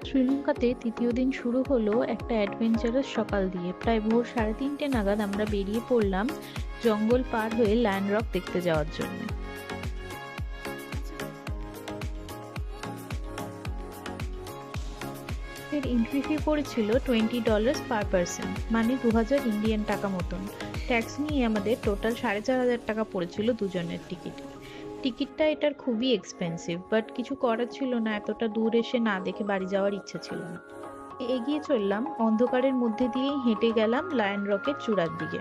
শ্রীলঙ্কাতে তৃতীয় দিন শুরু হলো একটা অ্যাডভেঞ্চারাস সকাল দিয়ে। প্রায় ভোর 3:30 নাগাদ আমরা বেরিয়ে পড়লাম জঙ্গল পার হয়ে ল্যান্ড রক দেখতে যাওয়ার জন্য। এর এন্ট্রি ফি পড়েছিল $20 পার পার্সন, মানে 2000 ইন্ডিয়ান টাকা মতন। ট্যাক্স নিয়ে আমাদের টোটাল 4500 টাকা পড়েছিল দুজনের টিকিট। টিকিটটা এটার খুবই এক্সপেন্সিভ, বাট কিছু করার ছিল না, এতটা দূর এসে না দেখে বাড়ি যাওয়ার ইচ্ছা ছিল না। এগিয়ে চললাম, অন্ধকারের মধ্যে দিয়েই হেঁটে গেলাম লায়ন রকের চূড়ার দিকে।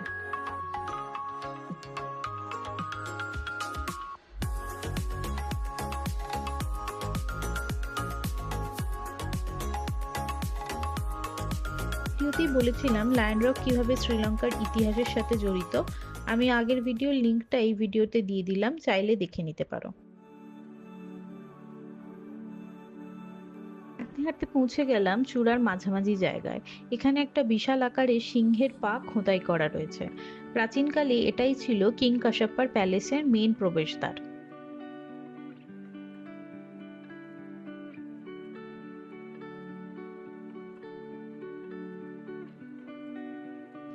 ভিডিওতেই বলেছিলাম লায়ন রক কিভাবে শ্রীলঙ্কার ইতিহাসের সাথে জড়িত। আমি আগের ভিডিওর লিঙ্কটা এই ভিডিওতে দিয়ে দিলাম, চাইলে দেখে নিতে পারো। হাঁটতে হাঁটতে পৌঁছে গেলাম চূড়ার মাঝামাঝি জায়গায়। এখানে একটা বিশাল আকারের সিংহের পা খোদাই করা রয়েছে। প্রাচীনকালে এটাই ছিল কিং কাশাপ্পার প্যালেসের মেইন প্রবেশদ্বার।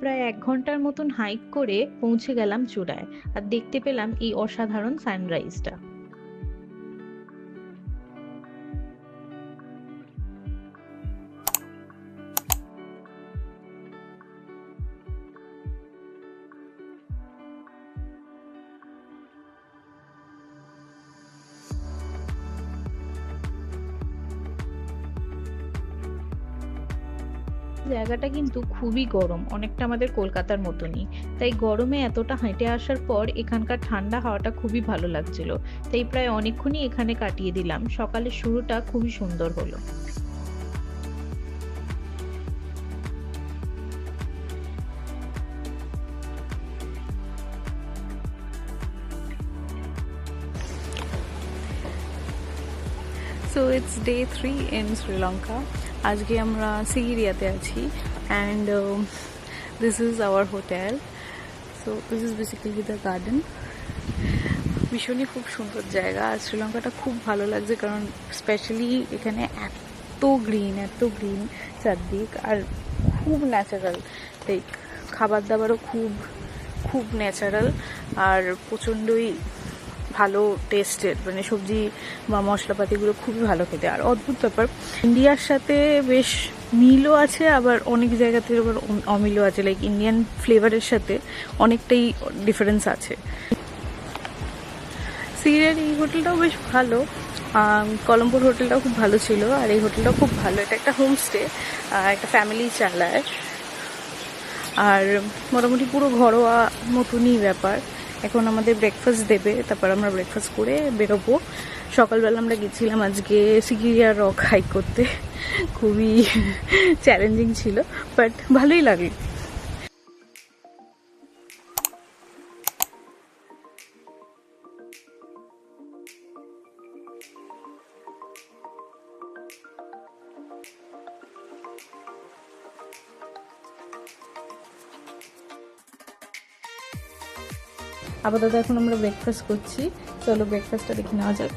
প্রায় 1 ঘন্টার মতন হাইক করে পৌঁছে গেলাম চূড়ায়, আর দেখতে পেলাম এই অসাধারণ সানরাইজটা। জায়গাটা কিন্তু খুবই গরম, অনেকটা আমাদের কলকাতার মতনই। তাই গরমে এতটা হেঁটে আসার পর এখানকার ঠান্ডা হাওয়াটা খুবই ভালো লাগছিল। তাই প্রায় অনেকক্ষণই এখানে কাটিয়ে দিলাম। সকালের শুরুটা খুবই সুন্দর হলো। So it's day 3 in Sri Lanka. আজকে আমরা সিগিরিয়াতে আছি and this is our hotel. So this is basically the garden. ভীষণই খুব সুন্দর জায়গা। আর শ্রীলঙ্কাটা খুব ভালো লাগছে কারণ স্পেশালি এখানে এত গ্রিন চারদিক, আর খুব ন্যাচারাল। লাইক খাবার দাবারও খুব খুব ন্যাচারাল আর প্রচণ্ডই ভালো টেস্টের, মানে সবজি বা মশলাপাতিগুলো খুবই ভালো খেতে। আর অদ্ভুত ব্যাপার, ইন্ডিয়ার সাথে বেশ মিলও আছে, আবার অনেক জায়গাতে আবার অমিলও আছে। লাইক ইন্ডিয়ান ফ্লেভারের সাথে অনেকটাই ডিফারেন্স আছে। সিরিয়ার এই হোটেলটাও বেশ ভালো, কলম্বোর হোটেলটাও খুব ভালো ছিল, আর এই হোটেলটাও খুব ভালো। এটা একটা হোমস্টে, একটা ফ্যামিলি চালায়, আর মোটামুটি পুরো ঘরোয়া মতনই ব্যাপার। এখন আমাদের ব্রেকফাস্ট দেবে, তারপর আমরা ব্রেকফাস্ট করে বেরোবো। সকালবেলা আমরা গেছিলাম আজকে সিগিরিয়া রক হাইক করতে, খুবই চ্যালেঞ্জিং ছিল, বাট ভালোই লাগলো। আপাতত এখন আমরা ব্রেকফাস্ট করছি, চলো ব্রেকফাস্টটা দেখে নেওয়া যাক।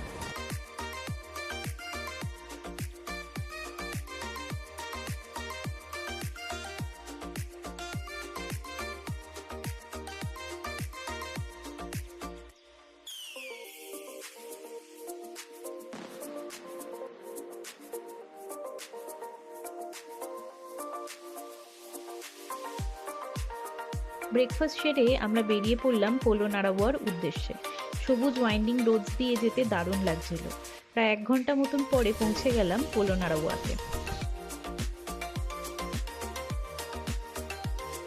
ব্রেকফাস্ট সেরে আমরা বেরিয়ে পড়লাম পোলোনারাওয়ার উদ্দেশ্যে। সবুজ ওয়াইন্ডিং রোডস দিয়ে যেতে দারুণ লাগছিল। প্রায় 1 ঘন্টা মতন পরে পৌঁছে গেলাম পোলোনারাওয়াতে।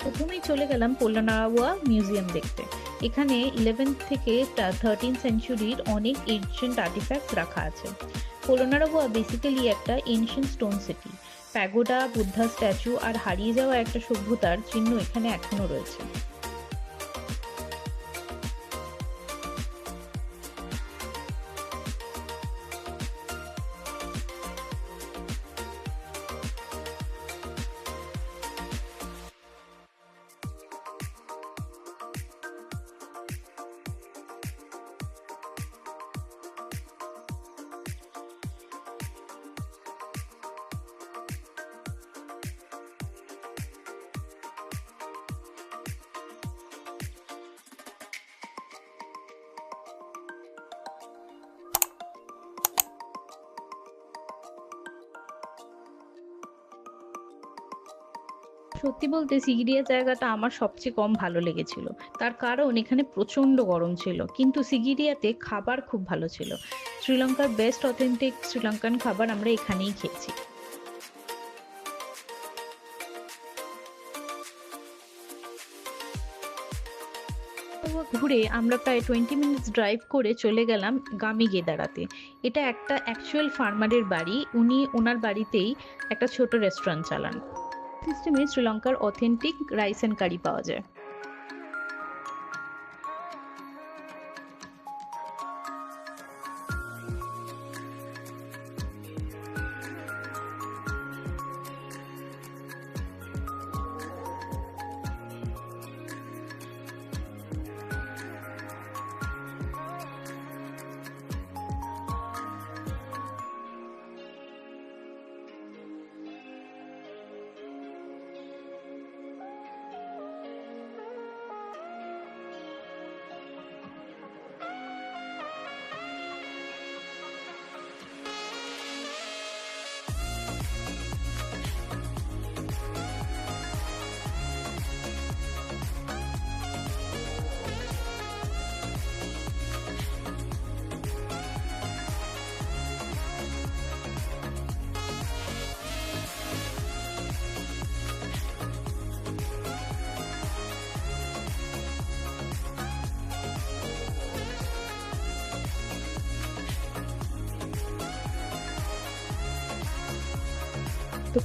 প্রথমেই চলে গেলাম পোলোনারাওয়া মিউজিয়াম দেখতে। এখানে 11th থেকে 13th সেঞ্চুরির অনেক এনশিয়েন্ট আর্টিফ্যাক্টস রাখা আছে। পোলোনারাওয়া বেসিক্যালি একটা ancient stone city. Pagoda, Buddha statue আর হারিয়ে যাওয়া একটা সভ্যতার চিহ্ন এখানে এখনো রয়েছে। সত্যি বলতে সিগিরিয়া জায়গাটা আমার সবচেয়ে কম ভালো লেগেছিল। তার কারণ এখানে প্রচন্ড গরম ছিল, কিন্তু সিগিরিয়াতে খাবার খুব ভালো ছিল। শ্রীলঙ্কার বেস্ট অথেন্টিক শ্রীলঙ্কান খাবার আমরা এখানেই খেয়েছি। ঘুরে আমরা প্রায় 20 মিনিটস ড্রাইভ করে চলে গেলাম গামিগে দাঁড়াতে। এটা একটা অ্যাকচুয়াল ফার্মারের বাড়ি। উনি ওনার বাড়িতেই একটা ছোট রেস্টুরেন্ট চালান। সিস্টেমে শ্রীলঙ্কার অথেন্টিক রাইস অ্যান্ড কারি পাওয়া যায়।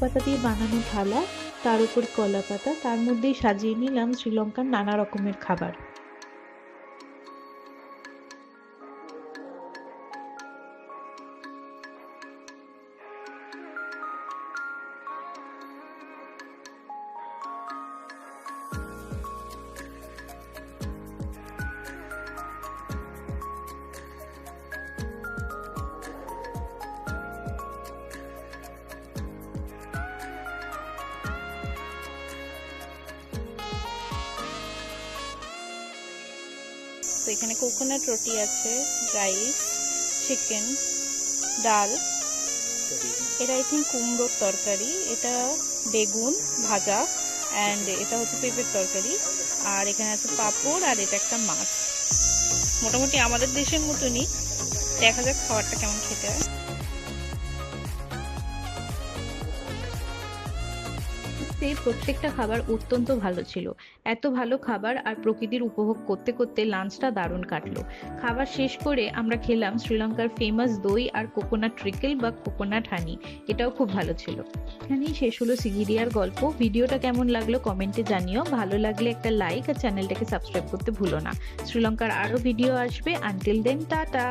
পাতা দিয়ে বানানো থালা, তার উপর কলা পাতা, তার মধ্যেই সাজিয়ে নিলাম শ্রীলঙ্কার নানা রকমের খাবার। তো এখানে কোকোনাট রুটি আছে, রাইস, চিকেন, ডাল, এটা আই থিঙ্ক কুমড়োর তরকারি, এটা বেগুন ভাজা, অ্যান্ড এটা হচ্ছে পেঁপের তরকারি, আর এখানে আছে পাঁপড়, আর এটা একটা মাছ। মোটামুটি আমাদের দেশের মতনই। দেখা যাক খাবারটা কেমন খেতে হয়। প্রত্যেকটা খাবার অত্যন্ত ভালো ছিল। এত ভালো খাবার আর প্রকৃতির উপভোগ করতে করতে লাঞ্চটা দারুণ কাটলো। খাবার শেষ করে আমরা খেলাম শ্রীলঙ্কার ফেমাস দই আর কোকোনাট ট্রিকেল বা কোকোনাট হানি, এটাও খুব ভালো ছিল। এখানেই শেষ হলো সিগিরিয়ার গল্প। ভিডিওটা কেমন লাগলো কমেন্টে জানিও। ভালো লাগলে একটা লাইক আর চ্যানেলটাকে সাবস্ক্রাইব করতে ভুলো না। শ্রীলঙ্কার আরো ভিডিও আসবে। Until then, tata.